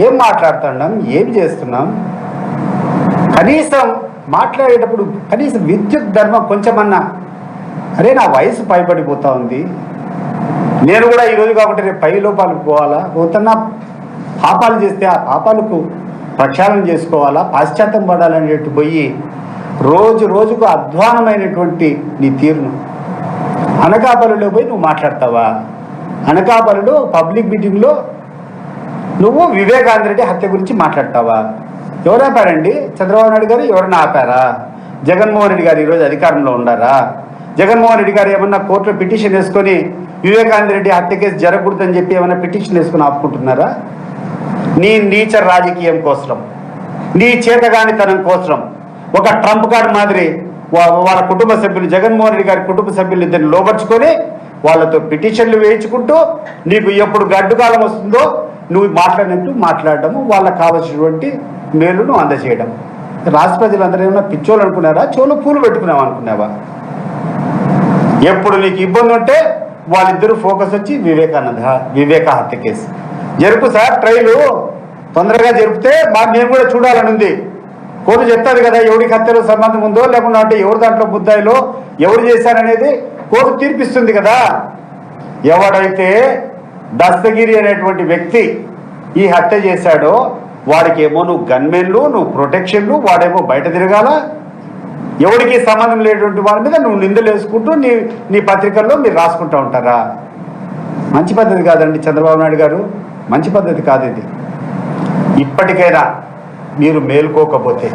ఏం మాట్లాడుతున్నాం, ఏం చేస్తున్నాం? కనీసం మాట్లాడేటప్పుడు కనీసం విద్యుత్ ధర్మం కొంచెమన్నా, అరే నా వయసు పైబడిపోతా ఉంది, నేను కూడా ఈరోజు కాబట్టి రేపు 10 లోపాలకు పోవాలా, పోతున్నా పాపాలు చేస్తే ఆ పాపాలకు ప్రక్షాళన చేసుకోవాలా, పాశ్చాత్యం పడాలనేట్టు పోయి రోజు రోజుకు అధ్వానమైనటువంటి నీ తీరును అనకాపల్లిలో పోయి నువ్వు మాట్లాడతావా? అనకాపల్లిలో పబ్లిక్ మీటింగ్లో నువ్వు వివేకానంద రెడ్డి హత్య గురించి మాట్లాడతావా? ఎవరు ఆపారండి? చంద్రబాబు నాయుడు గారు ఎవరన్నా ఆపారా? జగన్మోహన్ రెడ్డి గారు ఈరోజు అధికారంలో ఉన్నారా? జగన్మోహన్ రెడ్డి గారు ఏమన్నా కోర్టులో పిటిషన్ వేసుకొని వివేకానంద రెడ్డి హత్య కేసు జరగకూడదని చెప్పి ఏమన్నా పిటిషన్ వేసుకొని ఆపుకుంటున్నారా? నీ నీచ రాజకీయం కోసం, నీ చేతగానితనం కోసం ఒక ట్రంప్ కార్డు మాదిరి వాళ్ళ కుటుంబ సభ్యులు, జగన్మోహన్ రెడ్డి గారి కుటుంబ సభ్యులు ఇద్దరిని లోపరుచుకొని వాళ్ళతో పిటిషన్లు వేయించుకుంటూ నీకు ఎప్పుడు గడ్డు కాలం వస్తుందో నువ్వు మాట్లాడినట్టు మాట్లాడటము, వాళ్ళకు కావాల్సినటువంటి మేలును అందజేయడం. రాష్ట్ర ప్రజలందరూ ఏమన్నా పిచ్చోళ్ళు అనుకున్నారా? చెవులు పూలు పెట్టుకున్నావు అనుకున్నావా? ఎప్పుడు నీకు ఇబ్బంది ఉంటే వాళ్ళిద్దరూ ఫోకస్ వచ్చి వివేక హత్య కేసు జరుపు సార్, ట్రైలు తొందరగా జరిపితే మేము కూడా చూడాలని ఉంది. కోర్టు చెప్తారు కదా ఎవరికి హత్యలో సంబంధం ఉందో, లేకుండా అంటే ఎవరు దాంట్లో బుద్ధాయిలో ఎవరు చేశారనేది కోర్టు తీర్పిస్తుంది కదా. ఎవడైతే దస్తగిరి అనేటువంటి వ్యక్తి ఈ హత్య చేశాడో వాడికి ఏమో నువ్వు గన్మెన్లు, నువ్వు ప్రొటెక్షన్లు, వాడేమో బయట తిరగాల. ఎవరికి సంబంధం లేనటువంటి వాడి మీద నువ్వు నిందలు వేసుకుంటూ నీ పత్రికల్లో మీరు రాసుకుంటూ ఉంటారా? మంచి పద్ధతి కాదండి చంద్రబాబు నాయుడు గారు, మంచి పద్ధతి కాదు ఇది. ఇప్పటికైనా మీరు మేల్కోకపోతే,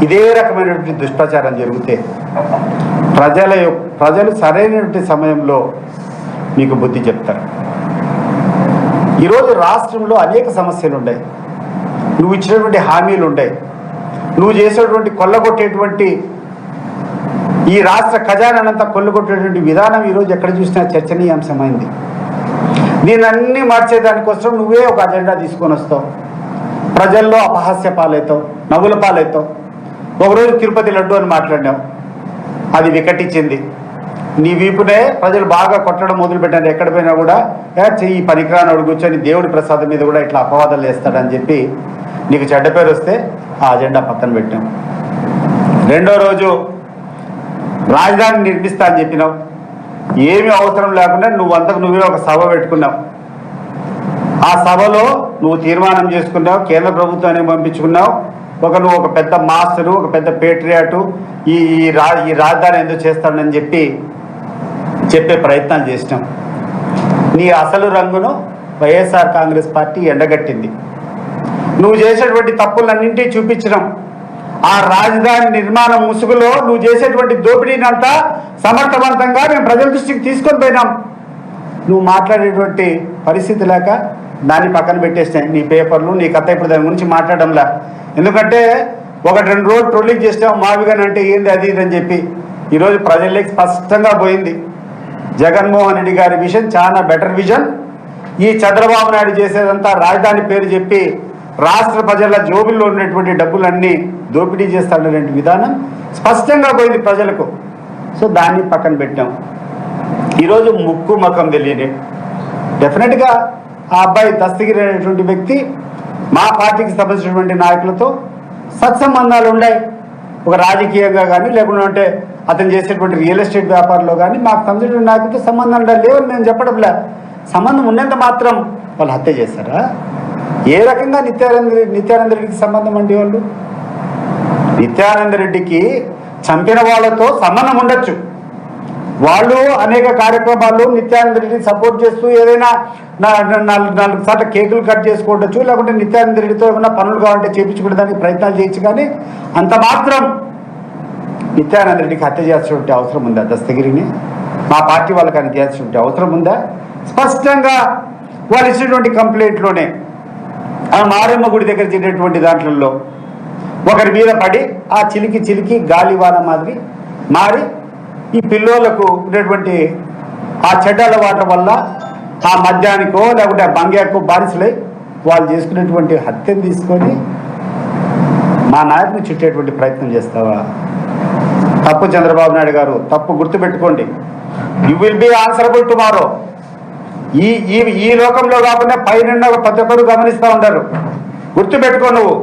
ఇదే రకమైనటువంటి దుష్ప్రచారం జరిగితే ప్రజలు సరైనటువంటి సమయంలో మీకు బుద్ధి చెప్తారు. ఈరోజు రాష్ట్రంలో అనేక సమస్యలు ఉన్నాయి, నువ్వు ఇచ్చినటువంటి హామీలు ఉన్నాయి, నువ్వు చేసేటువంటి కొల్లగొట్టేటువంటి ఈ రాష్ట్ర ఖజానానంతా కొల్లగొట్టేటువంటి విధానం ఈరోజు ఎక్కడ చూసినా చర్చనీయాంశమైంది. దీనన్నీ మార్చేదానికోసం నువ్వే ఒక అజెండా తీసుకొని వస్తావు, ప్రజల్లో అపహాస్య పాలవుతావు, నవ్వుల పాలవుతావు. ఒకరోజు తిరుపతి లడ్డు అని మాట్లాడినావు, అది వికటించింది. నీ వీపునే ప్రజలు బాగా కొట్టడం మొదలుపెట్టారు. ఎక్కడ పోయినా కూడా ఈ పనికిరానోడు కూర్చొని దేవుడి ప్రసాదం మీద కూడా ఇట్లా అపవాదాలు వేస్తాడని చెప్పి నీకు చెడ్డ పేరు వస్తే ఆ అజెండా పక్కన పెట్టాం. రెండో రోజు రాజధాని నిర్మిస్తా అని చెప్పినావు, ఏమీ అవసరం లేకుండా నువ్వే ఒక సభ పెట్టుకున్నావు. ఆ సభలో నువ్వు తీర్మానం చేసుకున్నావు, కేంద్ర ప్రభుత్వాన్ని పంపించుకున్నావు. నువ్వు ఒక పెద్ద మాస్టరు, ఒక పెద్ద పేట్రియాటు, ఈ రాజధాని ఎందుకు చేస్తాడని చెప్పే ప్రయత్నాలు చేసినాం. నీ అసలు రంగును వైఎస్ఆర్ కాంగ్రెస్ పార్టీ ఎండగట్టింది. నువ్వు చేసేటువంటి తప్పులన్నింటి చూపించడం, ఆ రాజధాని నిర్మాణ ముసుగులో నువ్వు చేసేటువంటి దోపిడీని అంతా సమర్థవంతంగా మేము ప్రజల దృష్టికి తీసుకొని పోయినాం. నువ్వు మాట్లాడేటువంటి పరిస్థితి లేక దాన్ని పక్కన పెట్టేసినాయి నీ పేపర్లు, నీ కథ. ఇప్పుడు దాని గురించి మాట్లాడడంలా, ఎందుకంటే 1-2 రోజులు ట్రోలింగ్ చేసినావు. మావిగాని అంటే ఏంది అది ఇది అని చెప్పి ఈరోజు ప్రజల్లోకి స్పష్టంగా పోయింది. జగన్మోహన్ రెడ్డి గారి విజన్ చాలా బెటర్ విజన్. ఈ చంద్రబాబు నాయుడు చేసేదంతా రాజధాని పేరు చెప్పి రాష్ట్ర ప్రజల జోబుల్లో ఉన్నటువంటి డబ్బులన్నీ దోపిడీ చేస్తాడనే విధానం స్పష్టంగా పోయింది ప్రజలకు. సో దాన్ని పక్కన పెట్టాం. ఈరోజు ముక్కు ముఖం తెలియని డెఫినెట్గా ఆ అబ్బాయి దస్తగిరి అనేటువంటి వ్యక్తి మా పార్టీకి సంబంధించినటువంటి నాయకులతో సత్సంబంధాలు ఉన్నాయి. ఒక రాజకీయంగా కానీ లేకుంటే అతను చేసేటువంటి రియల్ ఎస్టేట్ వ్యాపారంలో కానీ మాకు సంబంధించిన నాయకులతో సంబంధాలు లేవని మేము చెప్పడంలే. సంబంధం ఉన్నంత మాత్రం వాళ్ళు హత్య చేశారా? ఏ రకంగా నిత్యానంద రెడ్డికి సంబంధం అండి? వాళ్ళు నిత్యానంద రెడ్డికి చంపిన వాళ్ళతో సంబంధం ఉండొచ్చు. వాళ్ళు అనేక కార్యక్రమాల్లో నిత్యానంద రెడ్డిని సపోర్ట్ చేస్తూ ఏదైనా 4 సార్లు కేకులు కట్ చేసుకోవచ్చు, లేకుంటే నిత్యానంద రెడ్డితో ఏమైనా పనులు కావాలంటే చేయించుకోవడానికి ప్రయత్నాలు చేయొచ్చు. కానీ అంత మాత్రం నిత్యానంద రెడ్డికి హత్య చేయాల్సినటువంటి అవసరం ఉందా? దస్తగిరిని మా పార్టీ వాళ్ళకి అని చేయాల్సినటువంటి అవసరం ఉందా? స్పష్టంగా వాళ్ళు ఇచ్చినటువంటి కంప్లైంట్లోనే ఆ మారమ్మ గుడి దగ్గర చేసినటువంటి దాంట్లో ఒకరి మీద పడి ఆ చిలికి గాలివాన మాదిరి మారి ఈ పిల్లోళ్లకు ఉండేటువంటి ఆ చెడ్డ అలవాట్ల వల్ల ఆ మద్యానికో లేకుంటే ఆ బంగ్యాకో బానిసలై వాళ్ళు చేసుకునేటువంటి హత్యను తీసుకొని మా నాయకుని చుట్టేటువంటి ప్రయత్నం చేస్తావా? తప్పు చంద్రబాబు నాయుడు గారు, తప్పు గుర్తుపెట్టుకోండి. You will be answerable tomorrow. ఈ ఈ ఈ లోకంలో కాకుండా పైన ప్రతి ఒక్కరు గమనిస్తూ ఉంటారు. గుర్తుపెట్టుకో, నువ్వు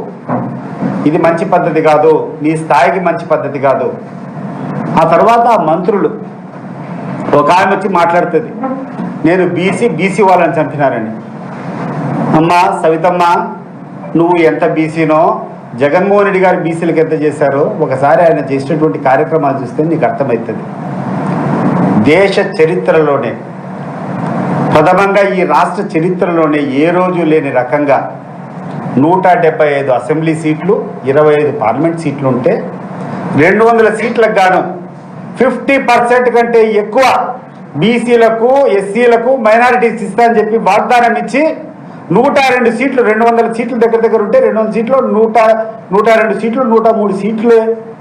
ఇది మంచి పద్ధతి కాదు, నీ స్థాయికి మంచి పద్ధతి కాదు. ఆ తర్వాత మంత్రులు ఒక ఆమె వచ్చి మాట్లాడుతుంది, నేను బీసీ వాళ్ళని చంపినారని. అమ్మా సవితమ్మ, నువ్వు ఎంత బీసీనో జగన్మోహన్ రెడ్డి గారు బీసీలకు ఎంత చేశారో ఒకసారి ఆయన చేసినటువంటి కార్యక్రమాలు చూస్తే నీకు అర్థమవుతుంది. దేశ చరిత్రలోనే ప్రథమంగా ఈ రాష్ట్ర చరిత్రలోనే ఏ రోజు లేని రకంగా 175 అసెంబ్లీ సీట్లు, 25 పార్లమెంట్ సీట్లు ఉంటే 200 సీట్లకు గాను 50% కంటే ఎక్కువ బీసీలకు, ఎస్సీలకు, మైనారిటీస్ ఇస్తా అని చెప్పి వాగ్దానం ఇచ్చి 102 సీట్లు, 200 సీట్లు దగ్గర ఉంటే 200 సీట్లు 102 సీట్లు 103 సీట్లు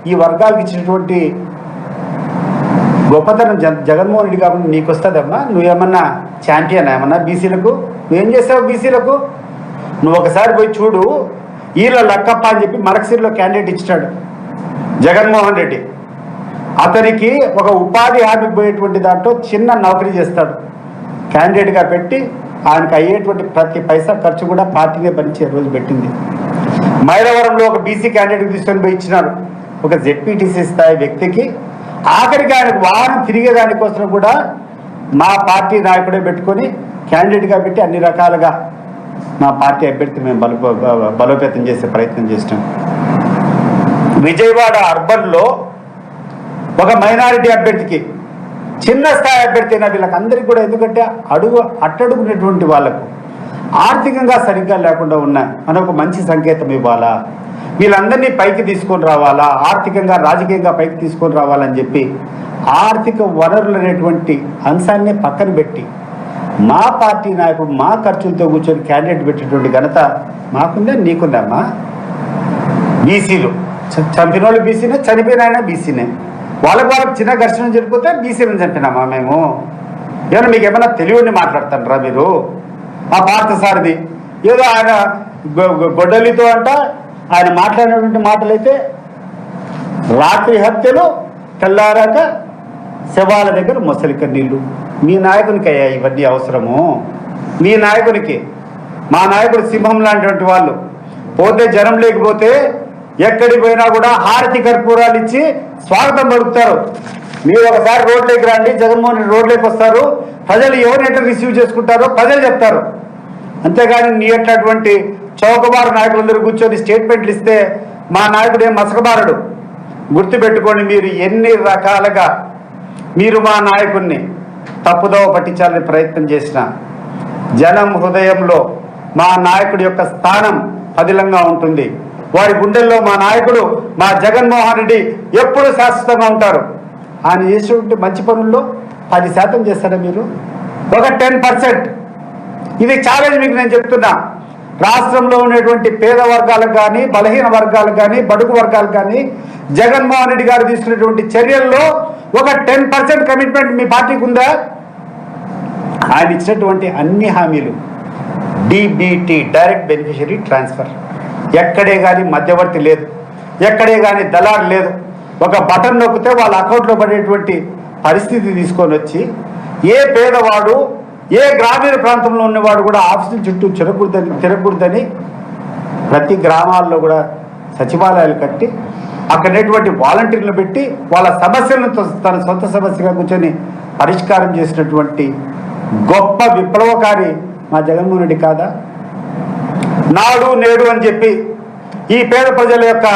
ఈ వర్గాలకు ఇచ్చినటువంటి గొప్పతనం జగన్మోహన్ రెడ్డి కాబట్టి నీకు వస్తుందమ్మా. నువ్వేమన్నా ఛాంపియన్ ఏమన్నా బీసీలకు? నువ్వేం చేసావు బీసీలకు? నువ్వు ఒకసారి పోయి చూడు. ఈళ్ళ లక్కప్ప అని చెప్పి మరకసిరిలో క్యాండిడేట్ ఇచ్చాడు జగన్మోహన్ రెడ్డి. అతనికి ఒక ఉపాధి హామీకి పోయేటువంటి దాంట్లో చిన్న నౌకరీ చేస్తాడు, క్యాండిడేట్గా పెట్టి ఆయనకు అయ్యేటువంటి ప్రతి పైసా ఖర్చు కూడా పార్టీనే భరించే రోజు పెట్టింది. మైలవరంలో ఒక బీసీ క్యాండిడేట్ తీసుకొని పోయి ఇచ్చినాడు, ఒక జెడ్పీటీసీ స్థాయి వ్యక్తికి. ఆఖరికి ఆయనకు వాహనం తిరిగేదానికోసం కూడా మా పార్టీ నాయకుడే పెట్టుకొని క్యాండిడేట్గా పెట్టి అన్ని రకాలుగా మా పార్టీ అభ్యర్థి మేము బలోపేతం చేసే ప్రయత్నం చేసినాం. విజయవాడ అర్బన్లో ఒక మైనారిటీ అభ్యర్థికి, చిన్న స్థాయి అభ్యర్థి అయినా వీళ్ళకందరికీ కూడా, ఎందుకంటే అట్టడుగునేటువంటి వాళ్లకు ఆర్థికంగా సరిగ్గా లేకుండా ఉన్నాయి, మనం ఒక మంచి సంకేతం ఇవ్వాలా, వీళ్ళందరినీ పైకి తీసుకొని రావాలా, ఆర్థికంగా రాజకీయంగా పైకి తీసుకొని రావాలని చెప్పి ఆర్థిక వనరులు అనేటువంటి అంశాన్ని పక్కన పెట్టి మా పార్టీ నాయకుడు మా ఖర్చులతో కూర్చొని క్యాండిడేట్ పెట్టేటువంటి ఘనత మాకుందే, నీకుందమ్మా. బీసీలు చంపిన వాళ్ళు బీసీనే, చనిపోయిన ఆయన బీసీనే. వాళ్ళకు చిన్న ఘర్షణ జరిగిపోతే బీసీలను చంపినామా మేము? ఏమన్నా మీకు ఏమన్నా తెలివిని మాట్లాడుతారా మీరు? ఆ పార్థసారథి ఏదో ఆయన గొడ్డలితో అంట ఆయన మాట్లాడినటువంటి మాటలైతే రాత్రి హత్యలు, తెల్లారాక శవాల దగ్గర మొసలి కన్నీళ్ళు. మీ నాయకునికి అయ్యా ఇవన్నీ అవసరము? మీ నాయకునికి, మా నాయకుడు సింహం లాంటి వాళ్ళు పోతే జనం లేకపోతే ఎక్కడికి పోయినా కూడా హారతి కర్పూరాలు ఇచ్చి స్వాగతం పలుకుతారు. మీరు ఒకసారి రోడ్లోకి రండి, జగన్మోహన్ రెడ్డి రోడ్లోకి వస్తారు, ప్రజలు ఎవరినైతే రిసీవ్ చేసుకుంటారో ప్రజలు చెప్తారు. అంతేగాని నీ అట్లాంటి చౌకబారు నాయకులందరూ కూర్చొని స్టేట్మెంట్లు ఇస్తే మా నాయకుడు ఏం మసకబారడు. గుర్తుపెట్టుకోండి, మీరు ఎన్ని రకాలుగా మీరు మా నాయకుడిని తప్పుదోవ పట్టించాలని ప్రయత్నం చేసినా జనం హృదయంలో మా నాయకుడి యొక్క స్థానం పదిలంగా ఉంటుంది. వారి గుండెల్లో మా నాయకుడు, మా జగన్మోహన్ రెడ్డి ఎప్పుడు శాశ్వతంగా ఉంటారు. ఆయన చేసేటువంటి మంచి పనుల్లో 10% చేస్తారా మీరు? ఒక 10%. ఇది ఛాలెంజ్ మీకు నేను చెప్తున్నా. రాష్ట్రంలో ఉన్నటువంటి పేద వర్గాలకు కానీ, బలహీన వర్గాలకు కానీ, బడుగు వర్గాలకు కానీ జగన్మోహన్ రెడ్డి గారు తీసుకున్నటువంటి చర్యల్లో ఒక 10% కమిట్మెంట్ మీ పార్టీకి ఉందా? ఆయన ఇచ్చినటువంటి అన్ని హామీలు డీబీటీ, డైరెక్ట్ బెనిఫిషరీ ట్రాన్స్ఫర్, ఎక్కడే కానీ మధ్యవర్తి లేదు, ఎక్కడే కానీ దళారు లేదు. ఒక బటన్ నొక్కితే వాళ్ళ అకౌంట్లో పడేటువంటి పరిస్థితి తీసుకొని వచ్చి ఏ పేదవాడు, ఏ గ్రామీణ ప్రాంతంలో ఉన్నవాడు కూడా ఆఫీసుల చుట్టూ తిరగకూడదని ప్రతి గ్రామాల్లో కూడా సచివాలయాలు కట్టి అక్కడటువంటి వాలంటీర్లు పెట్టి వాళ్ళ సమస్యలను తన సొంత సమస్యగా కూర్చొని పరిష్కారం చేసినటువంటి గొప్ప విప్లవకారి మా జగన్మోహన్ రెడ్డి కాదా? నాడు నేడు అని చెప్పి ఈ పేద ప్రజల యొక్క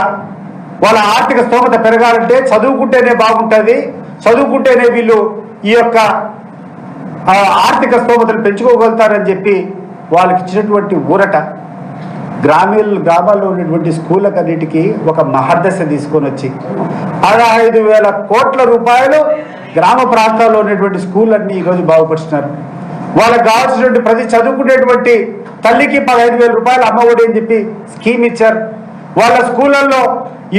వాళ్ళ ఆర్థిక స్తోమత పెరగాలంటే చదువుకుంటేనే బాగుంటుంది, చదువుకుంటేనే వీళ్ళు ఈ యొక్క ఆర్థిక స్తోమతను పెంచుకోగలుగుతారని చెప్పి వాళ్ళకి ఇచ్చినటువంటి ఊరట గ్రామాల్లో ఉన్నటువంటి స్కూళ్ళకు అన్నిటికీ ఒక మహర్దశ తీసుకొని వచ్చి 15,000 కోట్ల రూపాయలు గ్రామ ప్రాంతాల్లో ఉన్నటువంటి స్కూళ్ళన్నీ ఈరోజు బాగుపరుస్తున్నారు. వాళ్ళకి కావాల్సినటువంటి ప్రతి చదువుకునేటువంటి తల్లికి 15,000 రూపాయలు అమ్మఒడి అని చెప్పి స్కీమ్ ఇచ్చారు. వాళ్ళ స్కూళ్ళల్లో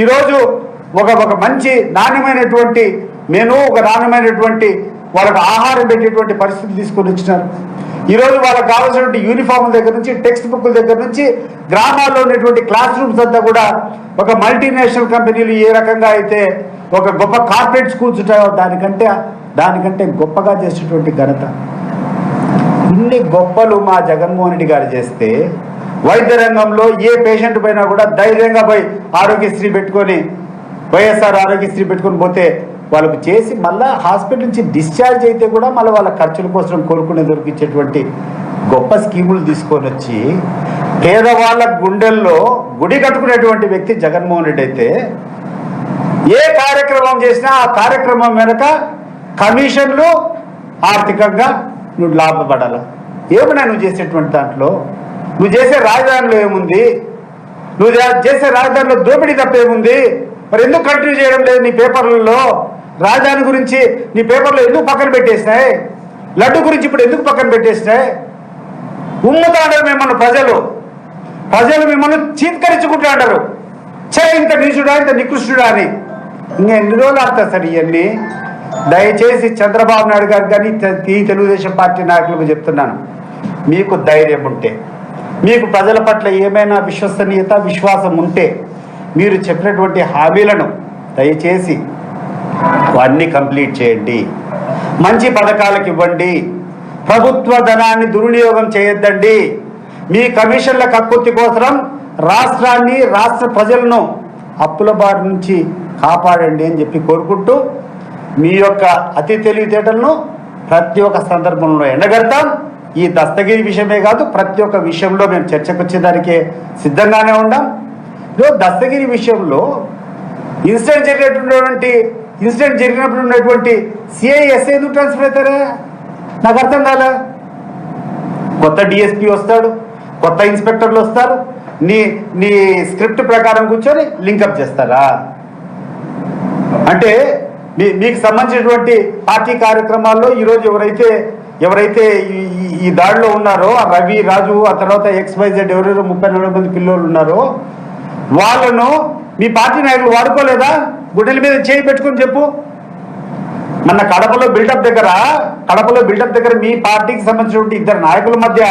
ఈరోజు ఒక మంచి నాణ్యమైనటువంటి మెనూ, ఒక నాణ్యమైనటువంటి వాళ్ళకు ఆహారం పెట్టేటువంటి పరిస్థితి తీసుకొని వచ్చినారు. ఈరోజు వాళ్ళకి కావాల్సినటువంటి యూనిఫామ్ల దగ్గర నుంచి, టెక్స్ట్ బుక్ల దగ్గర నుంచి, గ్రామాల్లో ఉన్నటువంటి క్లాస్ రూమ్స్ అంతా కూడా ఒక మల్టీనేషనల్ కంపెనీలు ఏ రకంగా అయితే ఒక గొప్ప కార్పొరేట్ స్కూల్స్ ఉంటాయో దానికంటే గొప్పగా చేసేటువంటి ఘనత ఇన్ని గొప్పలు మా జగన్మోహన్ రెడ్డి గారు చేస్తే వైద్య రంగంలో ఏ పేషెంట్ పైన కూడా ధైర్యంగా పోయి ఆరోగ్యశ్రీ పెట్టుకొని వైఎస్ఆర్ ఆరోగ్యశ్రీ పెట్టుకొని పోతే వాళ్ళకు చేసి మళ్ళీ హాస్పిటల్ నుంచి డిశ్చార్జ్ అయితే కూడా మళ్ళీ వాళ్ళ ఖర్చుల కోసం కోరుకునే దొరికించేటువంటి గొప్ప స్కీములు తీసుకొని వచ్చి పేదవాళ్ళ గుండెల్లో గుడి కట్టుకునేటువంటి వ్యక్తి జగన్మోహన్ రెడ్డి అయితే ఏ కార్యక్రమం చేసినా ఆ కార్యక్రమం వెనక కమిషన్లు ఆర్థికంగా నువ్వు లాభపడాల. ఏమన్నా నువ్వు చేసేటువంటి దాంట్లో? నువ్వు చేసే రాజధానిలో ఏముంది? నువ్వు చేసే రాజధానిలో దోపిడీ తప్ప ఏముంది? మరి ఎందుకు కంటిన్యూ చేయడం లేదు నీ పేపర్లలో? రాజధాని గురించి నీ పేపర్లో ఎందుకు పక్కన పెట్టేసినాయి? లడ్డు గురించి ఇప్పుడు ఎందుకు పక్కన పెట్టేసినాయి? ఉమ్ముతా అంటారు మిమ్మల్ని ప్రజలు మిమ్మల్ని చీత్కరించుకుంటూ అంటారు, ఇంత నీచుడా ఇంత నికృష్టుడా అని. ఇంకా ఎన్ని రోజులు ఆడతారు సార్ ఇవన్నీ? దయచేసి చంద్రబాబు నాయుడు గారు కానీ ఈ తెలుగుదేశం పార్టీ నాయకులకు చెప్తున్నాను, మీకు ధైర్యం ఉంటే, మీకు ప్రజల పట్ల ఏమైనా విశ్వసనీయత విశ్వాసం ఉంటే మీరు చెప్పినటువంటి హామీలను దయచేసి వాటిని కంప్లీట్ చేయండి. మంచి పథకాలకు ఇవ్వండి. ప్రభుత్వ ధనాన్ని దుర్వినియోగం చేయొద్దండి. మీ కమిషన్ల కక్కుర్తి కోసం రాష్ట్రాన్ని రాష్ట్ర ప్రజలను అప్పుల బారి నుంచి కాపాడండి అని చెప్పి కోరుకుంటూ మీ యొక్క అతి తెలివితేటలను ప్రతి ఒక్క సందర్భంలో ఎండగడతాం. ఈ దస్తగిరి విషయమే కాదు, ప్రతి ఒక్క విషయంలో మేము చర్చకు వచ్చేదానికే సిద్ధంగానే ఉన్నాం. దస్తగిరి విషయంలో ఇన్సిడెంట్ జరిగినప్పుడు ఉన్నటువంటి సిఐఎస్ఐ ఎందుకు ట్రాన్స్ఫర్ అవుతారా? నాకు అర్థం కాలే. కొత్త డిఎస్పీ వస్తాడు, కొత్త ఇన్స్పెక్టర్లు వస్తారు, నీ స్క్రిప్ట్ ప్రకారం కూర్చొని లింకప్ చేస్తారా? అంటే మీకు సంబంధించినటువంటి పార్టీ కార్యక్రమాల్లో ఈరోజు ఎవరైతే ఈ దాడిలో ఉన్నారో, రవి, రాజు, ఆ తర్వాత XYZ ఎవరెవరో 30-40 మంది పిల్లలు ఉన్నారో వాళ్ళను మీ పార్టీ నాయకులు వాడుకోలేదా? గుడ్డల మీద చేయి పెట్టుకొని చెప్పు. మన కడపలో బిల్డప్ దగ్గర మీ పార్టీకి సంబంధించినటువంటి ఇద్దరు నాయకుల మధ్య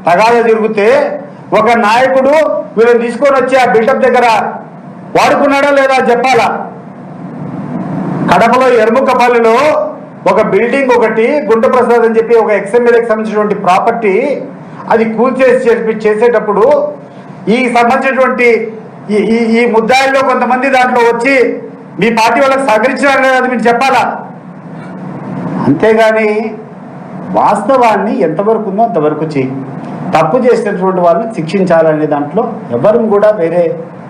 తగాదా జరిగితే ఒక నాయకుడు వీళ్ళని తీసుకొని వచ్చి ఆ బిల్డప్ దగ్గర వాడుకున్నాడా లేదా చెప్పాలా? కడపలో ఎర్ముకపల్లిలో ఒక బిల్డింగ్ ఒకటి గుంటప్రసాద్ అని చెప్పి ఒక XMLకి సంబంధించినటువంటి ప్రాపర్టీ అది చేసేటప్పుడు ఈ సంబంధించినటువంటి ఈ ముద్దాయిల్లో కొంతమంది దాంట్లో వచ్చి మీ పార్టీ వాళ్ళకి సహకరించారు లేదా అది మీరు చెప్పాలా? అంతేగాని వాస్తవాన్ని ఎంతవరకు ఉందో అంతవరకు చెయ్యి. తప్పు చేసినటువంటి వాళ్ళని శిక్షించాలనే దాంట్లో ఎవరు కూడా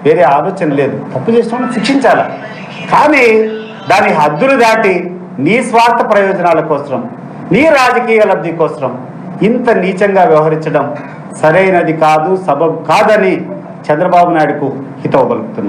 వేరే ఆలోచన లేదు. తప్పు చేసిన వాళ్ళని శిక్షించాలి, కానీ దాని హద్దులు దాటి నీ స్వార్థ ప్రయోజనాల కోసం, నీ రాజకీయ లబ్ధి కోసం ఇంత నీచంగా వ్యవహరించడం సరైనది కాదు, సబబు కాదని చంద్రబాబు నాయుడుకు హితవు పలుకుతున్నాను.